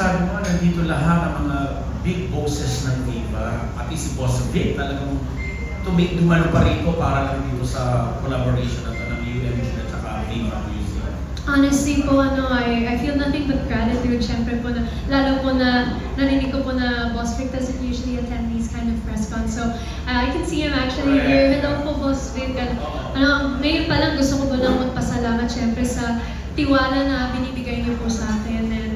masasabi mo, nandito lahat ng mga big bosses ng Viva, pati si Boss Vic, talagang dumalo pa rito para lang dito sa collaboration na ito ng UMG at saka Viva Museum. Honestly po, I feel nothing but gratitude. Siyempre po, lalo po na narinig ko po na Boss Vic doesn't usually attend these kind of press cons. So, I can see him actually here. Hello po, Boss Vic. Ngayon pa lang gusto ko po lang magpasalamat siyempre sa tiwala na binibigay niyo po sa akin. And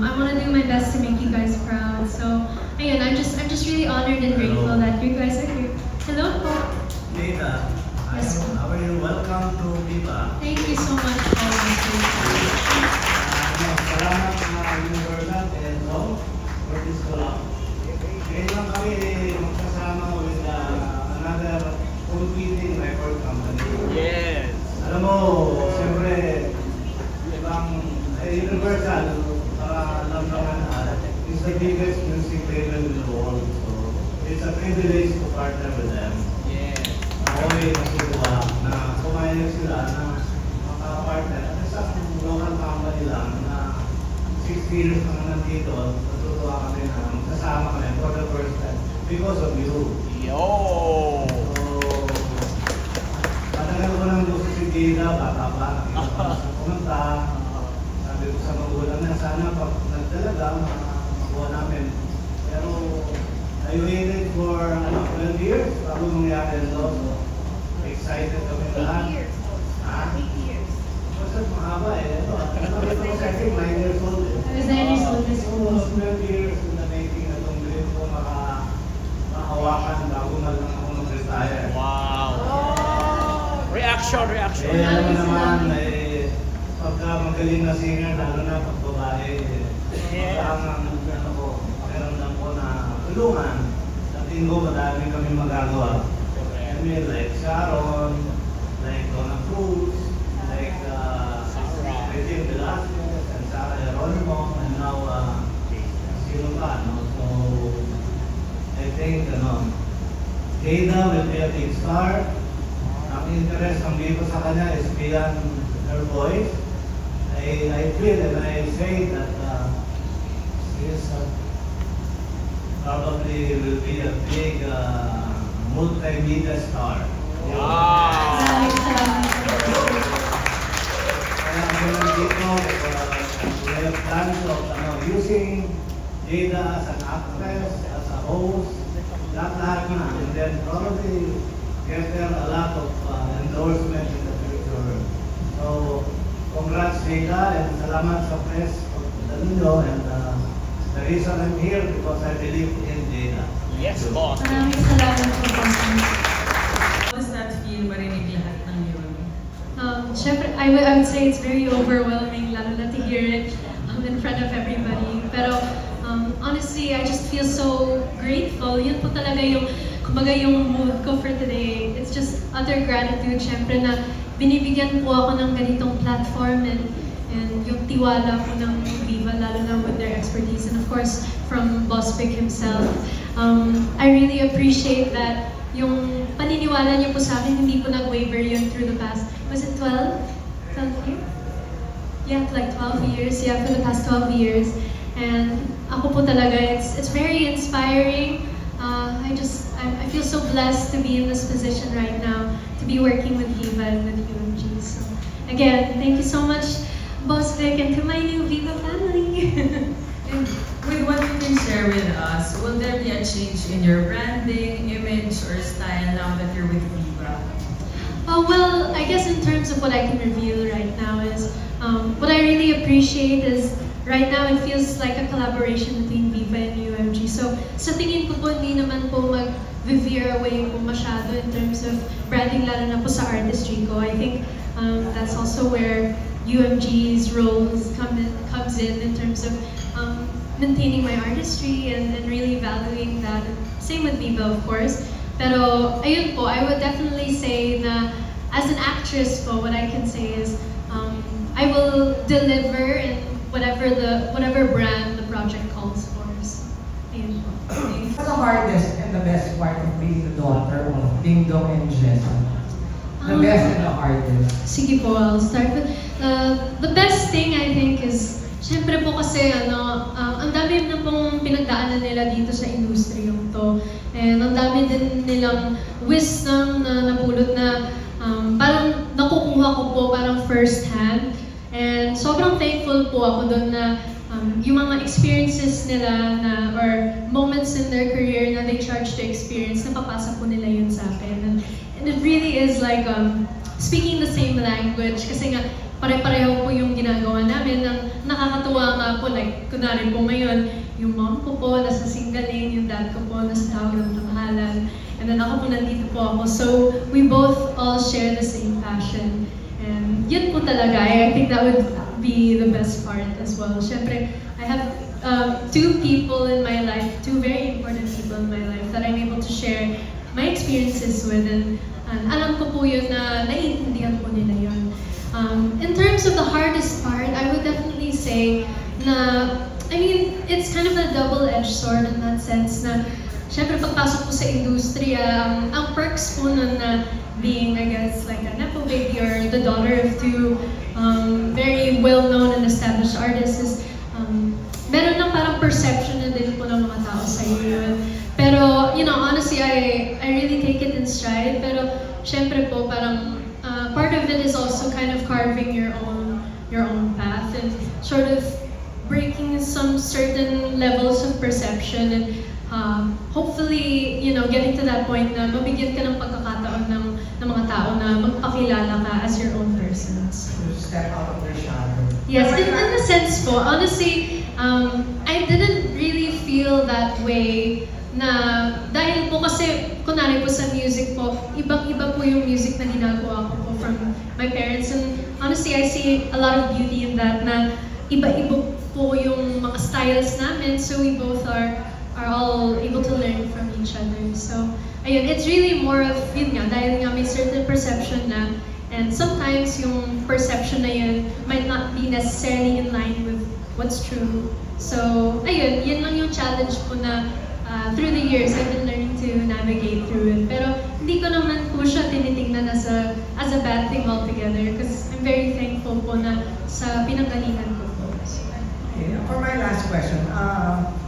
I want to do my best to make you guys proud. So, ayun, I'm just really honored and grateful that you guys are here. Hello po. Data, Yes, po. how are you? Welcome to Viva. Thank you so much po, Boss Vic. Salamat na Universal and Long for this collab. Ngayon lang kami magkasama with another competing record company. Yes. Alam mo, siyempre, ibang Universal, para alam naman is the biggest music label in the world. So, it's a privilege to partner with them. Yes. Ako'y nasuwa na kumayag sila na makapartner at isang local company lang na 6 years na nandito. Natutuwa kami na magsasama kami for the first time because of you. Yo! So, matagal ko nang gusto si Dina, bata pa, nakita ko sa pumunta. Sabi ko sa magulang na sana pag nagdalaga, makuha namin. Pero I waited for 12 years bago mangyari ito. So, excited kami lahat. 8 years. Ha? 8 years. Basta mahaba eh. Ito, nakita ko sa akin, 9 years old eh. I was 9 years old this So, month. 12 years in the making na itong dream ko makahawakan bago na lang ako mag-retire. Wow! Reaction, reaction. Eh, alam mo naman, pagka magaling na singer, lalo na pag babae, kailangan ano ko, pakiramdam ko na tulungan. Sa tingin ko, madami kami magagawa. I mean, like Sharon, like Donna Cruz, like Regine Velasquez, and Sarah Geronimo, and now, sino pa, no? So, I think, Jada will be a big star. Ang interest ng dito sa kanya is beyond her voice. I feel and I say that she is probably will be a big multimedia star. Wow! Maraming salamat po. Kaya ako nandito, we have plans of using Jada as an actress, as a host, lahat na. And then probably get her a lot of endorsement in the future. So, congrats Jada and salamat sa press sa ninyo. And the reason I'm here because I believe in Jada. Yes, boss. Maraming salamat po, Boss Vic. How does that feel marinig lahat ng yun? Syempre, I would say it's very overwhelming, lalo na to hear it in front of everybody. Pero honestly, I just feel so grateful. Yun po talaga yung, kumbaga yung mood ko for today. It's just utter gratitude, syempre, na binibigyan po ako ng ganitong platform and yung tiwala po ng Viva, lalo na with their expertise. And of course, from Boss Vic himself. I really appreciate that yung paniniwala niyo po sa akin, hindi po nag-waver yun through the past, was it 12? 12 years? Yeah, like 12 years. Yeah, for the past 12 years. And ako po talaga, it's very inspiring. I feel so blessed to be in this position right now, to be working with Viva and with UMG. So again, thank you so much, Boss Vic, and to my new Viva family. And with what you can share with us, will there be a change in your branding, image, or style now that you're with Viva? Well, I guess in terms of what I can reveal right now is, what I really appreciate is, right now it feels like a collaboration between Viva and UMG. So, sa tingin ko po, hindi naman po mag-veer away po masyado in terms of branding, lalo na po sa artistry ko. I think that's also where UMG's role comes in terms of maintaining my artistry and really valuing that. Same with Viva, of course. Pero, ayun po, I would definitely say na as an actress po, what I can say is, I will deliver in whatever brand the project calls for. So, ayun po. What's the hardest and the best part of being the daughter of Ding Dong and Jessa? The best and the hardest. Sige po, I'll start with, the best thing I think is, syempre po kasi ang din nilang wisdom na napulot na parang nakukuha ko po parang first hand. And sobrang thankful po ako doon na yung mga experiences nila na or moments in their career na they charge to experience, napapasa po nila yun sa akin. And it really is like speaking the same language kasi nga pare-pareho po yung ginagawa namin. Nakakatuwa nga po, like kunwari po ngayon, yung mom ko po nasa Singaling, yung dad ko po nasa Tawag ng Tanghalan, and then ako po nandito po ako. So we both all share the same passion. And yun po talaga, I think that would be the best part as well. Siyempre, I have two people in my life, two very important people in my life that I'm able to share my experiences with, and alam ko po yun na naiintindihan po nila yun. In terms of the hardest part, I would definitely say na, I mean, it's kind of a double-edged sword in that sense na, syempre pagpasok po sa industriya, ang perks po nun na being, I guess, like a nepo baby or the daughter of two very well-known and established artists is meron ng parang perception na din po ng mga tao sa iyo yun. Pero, you know, honestly, I really take it in stride. Pero, syempre po, parang part of it is also kind of carving your own path and sort of breaking some certain levels of perception and hopefully, you know, getting to that point na mabigyan ka ng pagkakataon ng mga tao na magpakilala ka as your own persons. To step out of their shadow. Yes, in a sense po, honestly, I didn't really feel that way na dahil po kasi, kunwari po sa music po, ibang-iba po yung music na ginagawa ko po from my parents. And honestly, I see a lot of beauty in that na iba-iba po yung mga styles namin. So we both are all able to learn from each other. So, ayun, it's really more of, yun nga, dahil nga may certain perception na, and sometimes yung perception na yun might not be necessarily in line with what's true. So, ayun, yun lang yung challenge po na through the years, I've been learning to navigate through it. Pero hindi ko naman po siya tinitingnan as a bad thing altogether because I'm very thankful po na sa pinanggalingan ko po. So, Okay, for my last question,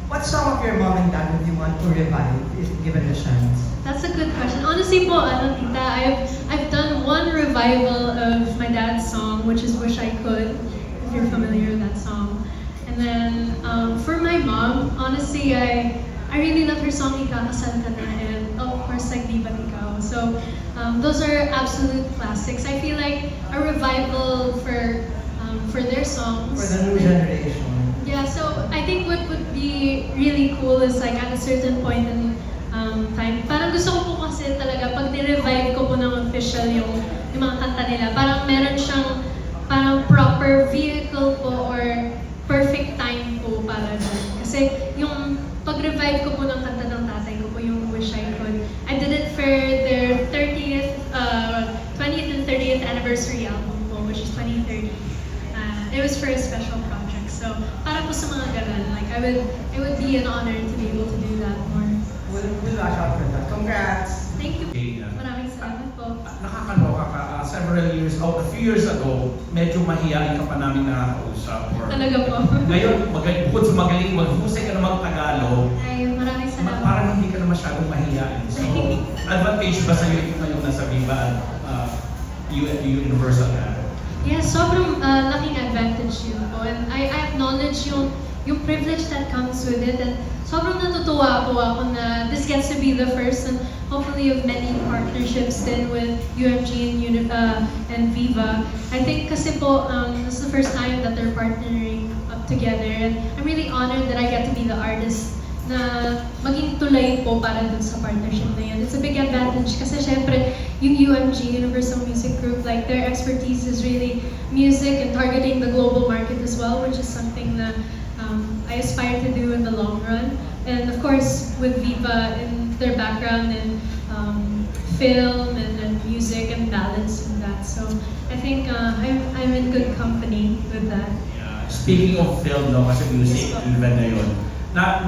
what song of your mom and dad would you want to revive if given the chance? that's a good question. Honestly po, tita, I've done one revival of my dad's song, which is Wish I Could, if you're familiar with that song. And then for my mom, honestly, I really love her song Ikakasal Ka Na, and of course like Di Ba't Ikaw. So those are absolute classics. I feel like a revival for their songs. For the new generation. Yeah, so I think what would be really cool is like at a certain point in time, parang gusto ko po kasi talaga pag ni-revive ko po ng official yung mga kanta nila, parang meron siyang parang proper vehicle po or perfect time po para doon. Kasi yung pag-revive ko po ng kanta ng tatay ko po, yung Wish I Could, I did it for their 20th and 30th anniversary album po, which is 2030. It was for a special project. So, para po sa mga ganun, like it would be an honor to be able to do that more. We'll watch out for that. Congrats! Thank you. Okay, Maraming salamat po. Nakakaloka ka. A few years ago, medyo mahihain ka pa namin nakakausap. Talaga po. Ngayon, bukod sa magaling, maghusay ka na mag-Tagalog, Ay, maraming salamat. parang hindi ka na masyadong mahihain. So, advantage ba sa'yo ito ngayong nasa Viva at Universal ka? Yes, sobrang laking advantage yun po. And I acknowledge yung privilege that comes with it. And sobrang natutuwa po ako na this gets to be the first and hopefully of many partnerships din with UMG and Viva. I think kasi po, this is the first time that they're partnering up together. And I'm really honored that I get to be the artist na maging tulay po para dun sa partnership na yun. It's a big advantage kasi syempre yung UMG, Universal Music Group, like their expertise is really music and targeting the global market as well, which is something that I aspire to do in the long run. And of course, with Viva in their background in film and music and balance and that. So I think I'm in good company with that. Yeah. Speaking of film, no, kasi music, even na yun.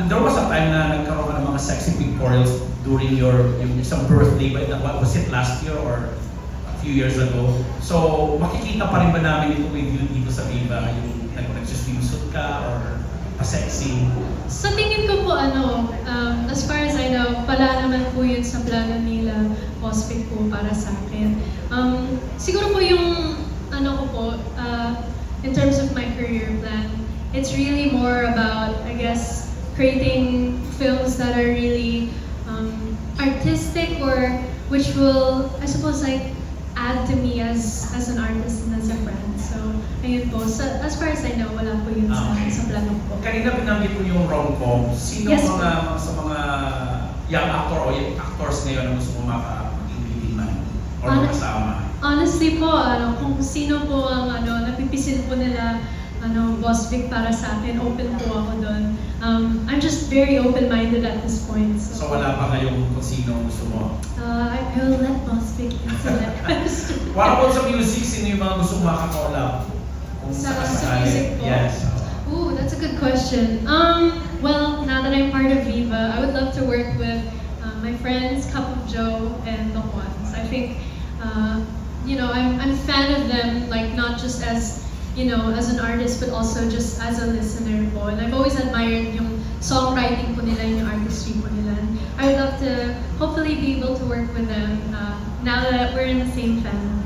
There was a time na nagkaroon ka ng mga sexy pictorials during yung isang birthday, but was it last year or a few years ago? So, makikita pa rin ba namin ito with you dito sa Viva? Yung nag-swimsuit ka or pa-sexy. Sa tingin ko po, as far as I know, wala naman po yun sa plano nila, Bossvic po para sa akin. Siguro po yung, ko po, in terms of my career plan, it's really more about, I guess, creating films that are really artistic or which will, I suppose, like, add to me as an artist and as a friend. So, ayun po. So, as far as I know, wala po yun sa plano ko. Kanina binanggit mo yung rom-com. Sino Yes, sa mga young actor o young actors ngayon na gusto mo makapag-leading man or makasama? Honestly po, kung sino po ang napipisil po nila, Bossvic para sa akin, open po ako doon. I'm just very open-minded at this point. So wala pa ngayong kung sino gusto mo? I will let Bossvic answer that question. What about sa music? Sino yung mga gusto mo makakollab? Kung Sa sakasakali. music po? Yes. Ooh, that's a good question. Well, now that I'm part of Viva, I would love to work with my friends, Cup of Joe and The Ones. I think, I'm a fan of them, like not just as as an artist, but also just as a listener po. And I've always admired yung songwriting po nila, yung artistry po nila. And I would love to hopefully be able to work with them now that we're in the same family.